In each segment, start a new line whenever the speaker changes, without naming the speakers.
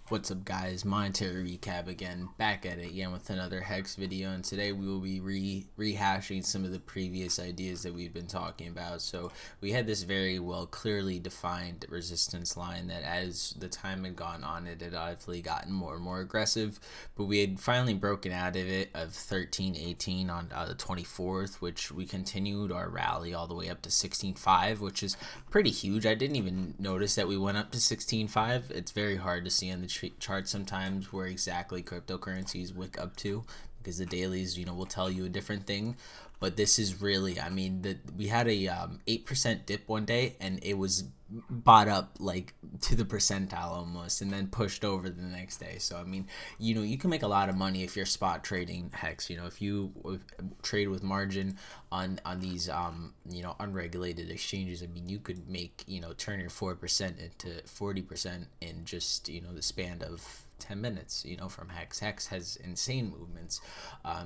What's up, guys? Monetary recap again, back at it again with another HEX video, and today we will be rehashing some of the previous ideas that we've been talking about. So we had this very well clearly defined resistance line that as the time had gone on, it had obviously gotten more and more aggressive, but we had finally broken out of it of 13.18 on the 24th, which we continued our rally all the way up to 16.5, which is pretty huge. I didn't even notice that we went up to 16.5. It's very hard to see on the chart sometimes where exactly cryptocurrencies wick up to, because the dailies will tell you a different thing. But this is really, we had a 8% dip one day, and it was bought up like to the percentile almost, and then pushed over the next day. So you can make a lot of money if you're spot trading HEX. If you trade with margin on these unregulated exchanges, you could make turn your 4% into 40% in just the span of 10 minutes from HEX. HEX has insane movements.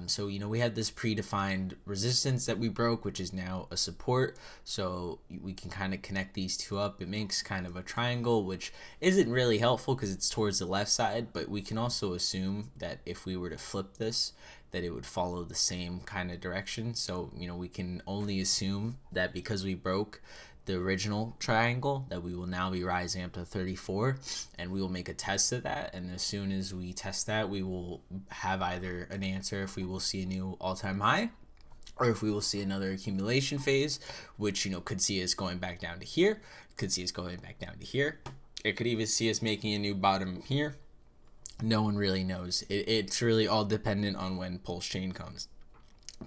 So we had this predefined resistance that we broke, which is now a support, so we can kind of connect these two up. It makes kind of a triangle, which isn't really helpful because it's towards the left side, but we can also assume that if we were to flip this, that it would follow the same kind of direction. So we can only assume that because we broke the original triangle, that we will now be rising up to 34, and we will make a test of that. And as soon as we test that, we will have either an answer if we will see a new all-time high, or if we will see another accumulation phase, which could see us going back down to here, could see us going back down to here. It could even see us making a new bottom here. No one really knows. It's really all dependent on when Pulse Chain comes.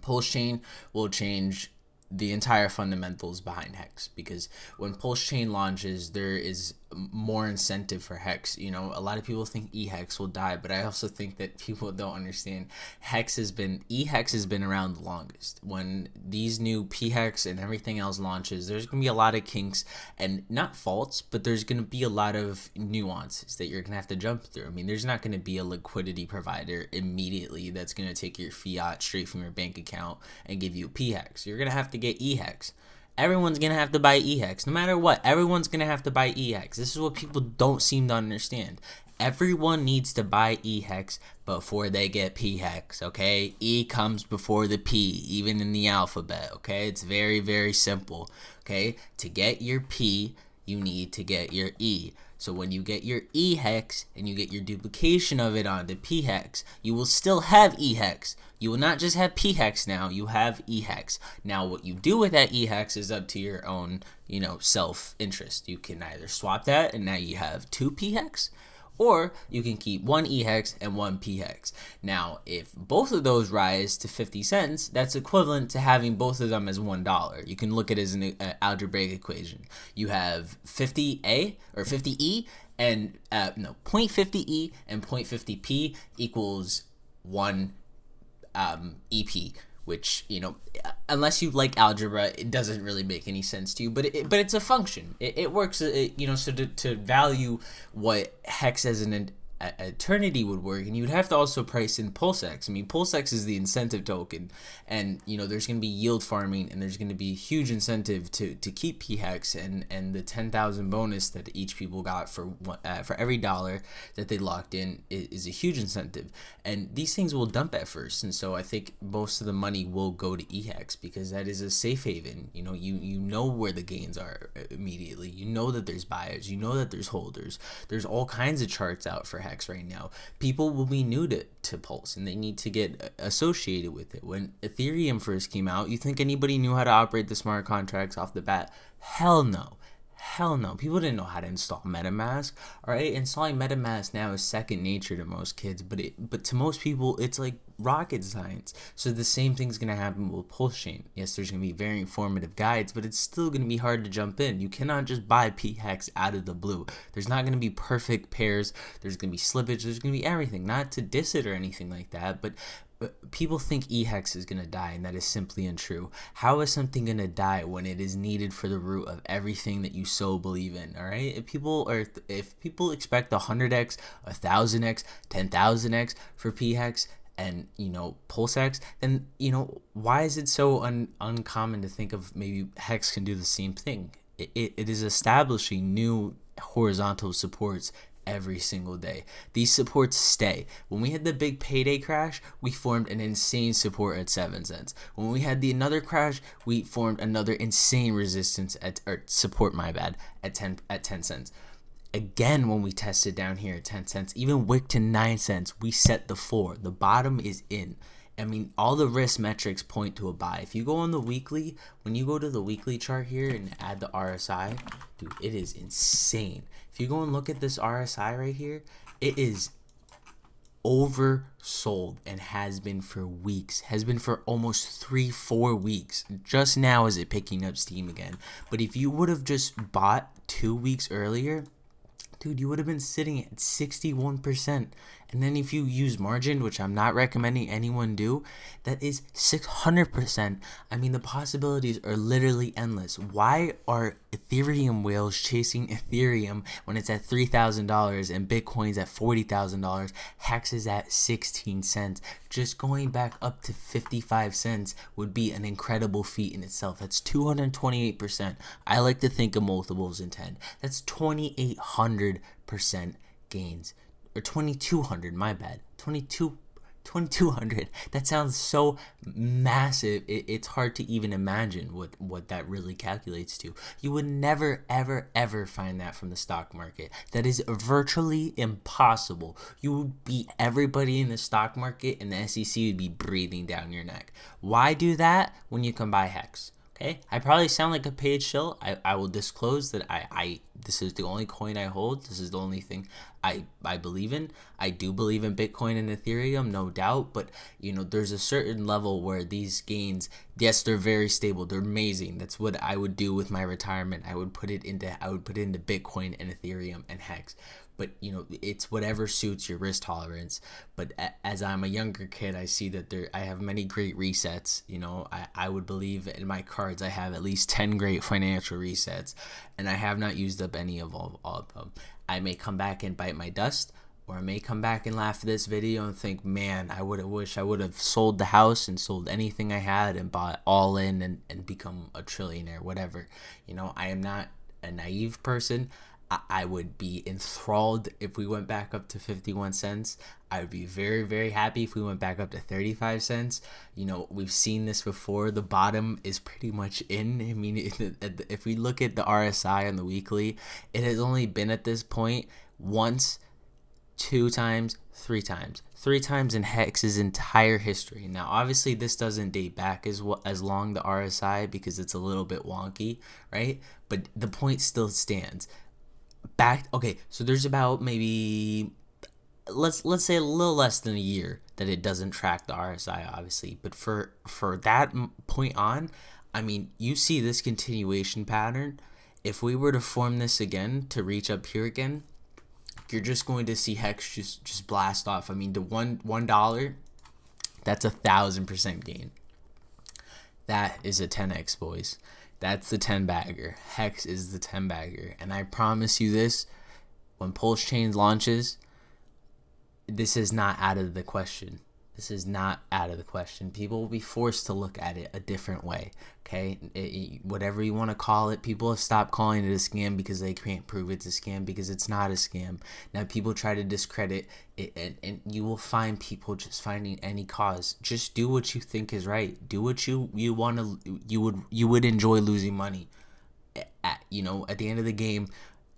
Pulse Chain will change the entire fundamentals behind HEX, because when Pulse Chain launches, there is more incentive for HEX. A lot of people think EHEX will die, but I also think that people don't understand EHEX has been around the longest. When these new PHEX and everything else launches, there's going to be a lot of kinks, and not faults, but there's going to be a lot of nuances that you're going to have to jump through. There's not going to be a liquidity provider immediately that's going to take your fiat straight from your bank account and give you PHEX. You're going to have to get EHEX. Everyone's going to have to buy EHEX. No matter what, everyone's going to have to buy EHEX. This is what people don't seem to understand. Everyone needs to buy EHEX before they get PHEX, okay? E comes before the P, even in the alphabet, okay? It's very, very simple, okay? To get your P, you need to get your E. So when you get your EHEX and you get your duplication of it onto PHEX, you will still have EHEX. You will not just have PHEX now, you have EHEX. Now what you do with that EHEX is up to your own, self-interest. You can either swap that and now you have two PHEX, or you can keep one EHEX and one PHEX. Now, if both of those rise to 50 cents, that's equivalent to having both of them as $1. You can look at it as an algebraic equation. You have 50A or 50E and 0.50E and 0.50P equals 1 EP, which unless you like algebra, it doesn't really make any sense to you, but it's a function. It works. So to value what HEX as an eternity would work, and you would have to also price in PulseX. PulseX is the incentive token, and there's going to be yield farming, and there's going to be a huge incentive to keep PHEX, and the 10,000 bonus that each people got for every dollar that they locked in is a huge incentive. And these things will dump at first, and so I think most of the money will go to EHEX because that is a safe haven. You know where the gains are immediately. You know that there's buyers. You know that there's holders. There's all kinds of charts out for HEX right now. People will be new to Pulse, and they need to get associated with it. When Ethereum first came out, you think anybody knew how to operate the smart contracts off the bat? Hell no. People didn't know how to install MetaMask. All right, installing MetaMask now is second nature to most kids, but to most people, it's like rocket science. So the same thing's going to happen with Pulse Chain. Yes, there's going to be very informative guides, but it's still going to be hard to jump in. You cannot just buy PHEX out of the blue. There's not going to be perfect pairs. There's going to be slippage. There's going to be everything. Not to diss it or anything like that, but people think EHEX is going to die, and that is simply untrue. How is something going to die when it is needed for the root of everything that you so believe in? All right, if people expect 100x, 1000x, 10,000x for PHEX and PulseX, then why is it so uncommon to think of maybe HEX can do the same thing? It is establishing new horizontal supports every single day. These supports stay. When we had the big payday crash, we formed an insane support at 7 cents. When we had another crash, we formed another insane resistance or support, my bad, at 10 cents. Again, when we tested down here at 10 cents, even wick to 9 cents, we set the 4. The bottom is in. I mean, all the risk metrics point to a buy. If you go on the weekly, when you go to the weekly chart here and add the RSI, dude, it is insane. If you go and look at this RSI right here, it is oversold and has been for weeks, has been for almost 3-4 weeks. Just now is it picking up steam again. But if you would have just bought 2 weeks earlier, dude, you would have been sitting at 61%. And then if you use margin, which I'm not recommending anyone do, that is 600%. I mean, the possibilities are literally endless. Why are Ethereum whales chasing Ethereum when it's at $3,000 and Bitcoin's at $40,000? HEX is at 16 cents. Just going back up to 55 cents would be an incredible feat in itself. That's 228%. I like to think of multiples in 10. That's 2,800% gains. Or 2,200, my bad. 2,200. That sounds so massive. It's hard to even imagine what that really calculates to. You would never, ever, ever find that from the stock market. That is virtually impossible. You would be everybody in the stock market, and the SEC would be breathing down your neck. Why do that when you can buy HEX? Okay, I probably sound like a paid shill. I will disclose that this is the only coin I hold. This is the only thing I believe in. I do believe in Bitcoin and Ethereum, no doubt. But there's a certain level where these gains, yes, they're very stable. They're amazing. That's what I would do with my retirement. I would put it into Bitcoin and Ethereum and HEX. But it's whatever suits your risk tolerance. But as I'm a younger kid, I see that I have many great resets. I would believe in my cards I have at least 10 great financial resets, and I have not used up any of all of them. I may come back and bite my dust, or I may come back and laugh at this video and think, man, I wish I would have sold the house and sold anything I had and bought all in and become a trillionaire, whatever. I am not a naive person. I would be enthralled if we went back up to 51 cents. I would be very, very happy if we went back up to 35 cents. We've seen this before. The bottom is pretty much in. I mean, if we look at the RSI on the weekly, it has only been at this point once, 2 times, 3 times. 3 times in HEX's entire history. Now, obviously, this doesn't date back as long, the RSI, because it's a little bit wonky, right? But the point still stands. Okay, so there's about maybe let's say a little less than a year that it doesn't track the RSI, obviously, but for that point on, I mean, you see this continuation pattern. If we were to form this again to reach up here again, you're just going to see HEX just blast off. I mean, the $1, that's 1,000% gain. That is a 10x, boys. That's the 10 bagger. HEX is the 10 bagger. And I promise you this, when Pulse Chain launches, this is not out of the question. This is not out of the question. People will be forced to look at it a different way. Okay? Whatever you want to call it, people have stopped calling it a scam because they can't prove it's a scam, because it's not a scam. Now people try to discredit it, and you will find people just finding any cause. Just do what you think is right. Do what you want to. You would enjoy losing money. At the end of the game,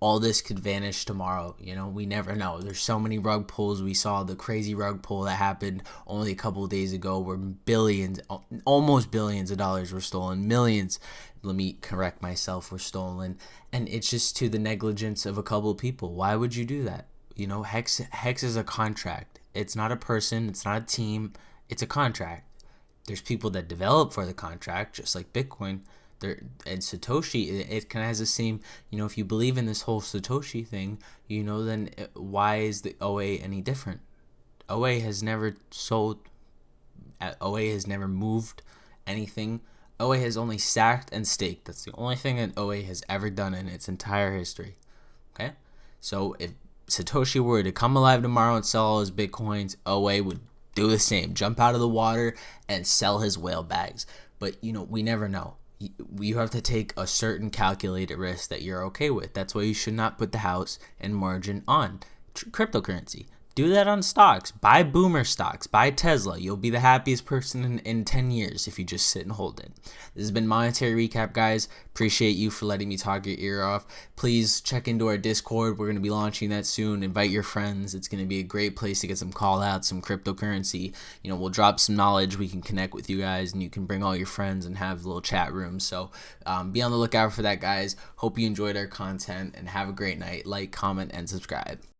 all this could vanish tomorrow. We never know. There's so many rug pulls. We saw the crazy rug pull that happened only a couple of days ago where almost billions of dollars were stolen. Millions, let me correct myself, were stolen. And it's just to the negligence of a couple of people. Why would you do that? HEX is a contract. It's not a person. It's not a team. It's a contract. There's people that develop for the contract, just like Bitcoin. And Satoshi, it kind of has the same, if you believe in this whole Satoshi thing, then why is the OA any different? OA has never sold, OA has never moved anything. OA has only stacked and staked. That's the only thing that OA has ever done in its entire history. Okay? So if Satoshi were to come alive tomorrow and sell all his Bitcoins, OA would do the same, jump out of the water and sell his whale bags. But, we never know. You have to take a certain calculated risk that you're okay with. That's why you should not put the house and margin on. cryptocurrency. Do that on stocks. Buy boomer stocks. Buy Tesla. You'll be the happiest person in 10 years if you just sit and hold it. This has been Monetary Recap, guys. Appreciate you for letting me talk your ear off. Please check into our Discord. We're going to be launching that soon. Invite your friends. It's going to be a great place to get some call outs, some cryptocurrency. We'll drop some knowledge. We can connect with you guys, and you can bring all your friends and have little chat rooms. So be on the lookout for that, guys. Hope you enjoyed our content, and have a great night. Like, comment, and subscribe.